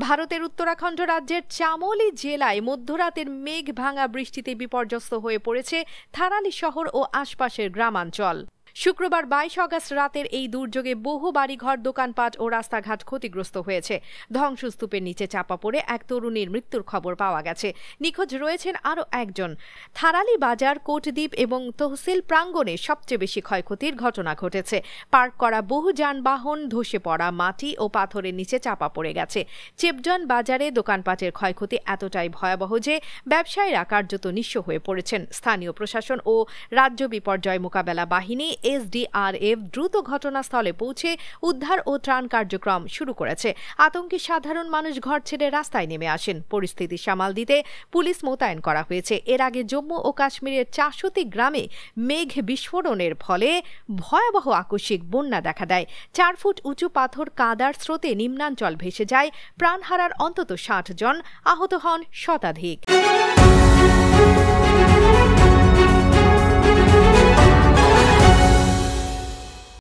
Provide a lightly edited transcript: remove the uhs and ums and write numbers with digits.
ভারতের উত্তরাখণ্ড রাজ্যের চামোলি জেলায় মধ্যরাতের মেঘ ভাঙা বৃষ্টিতে বিপর্যস্ত হয়ে পড়েছে থারালি শহর ও আশপাশের গ্রামাঞ্চল। শুক্রবার 22 আগস্ট রাতের এই দুর্যোগে বহু বাড়িঘর, দোকানপাট ও রাস্তাঘাট ক্ষতিগ্রস্ত হয়েছে। ধ্বংসস্তূপের নিচে চাপা পড়ে এক তরুণীর মৃত্যুর খবর পাওয়া গেছে। নিখোঁজ রয়েছেন আরও একজন। থারালি বাজার, কোটদ্বীপ এবং তহসিল প্রাঙ্গণে সবচেয়ে বেশি ক্ষয়ক্ষতির ঘটনা ঘটেছে। পার্ক করা বহু যানবাহন ধসে পড়া মাটি ও পাথরের নিচে চাপা পড়ে গেছে। চেপজন বাজারে দোকানপাটের ক্ষয়ক্ষতি এতটাই ভয়াবহ যে ব্যবসায়ীরা কার্যত নিঃস্ব হয়ে পড়েছেন। স্থানীয় প্রশাসন ও রাজ্য বিপর্যয় মোকাবেলা বাহিনী SDRF দ্রুত ঘটনাস্থলে পৌঁছে উদ্ধার ও ত্রাণ কার্যক্রম শুরু করেছে। আতঙ্কে সাধারণ মানুষ ঘর ছেড়ে রাস্তায় নেমে আসেন। পরিস্থিতি সামাল দিতে পুলিশ মোতায়েন করা হয়েছে। এর আগে জম্মু ও কাশ্মীরের 400টি গ্রামে মেঘ বিস্ফোরণের ফলে ভয়াবহ আকস্মিক বন্যা দেখা দেয়। 4 ফুট উঁচু পাথর কাদার স্রোতে নিম্নাঞ্চল ভেসে যায়। প্রাণ হারার অন্তত 60 জন, আহত হন শতাধিক।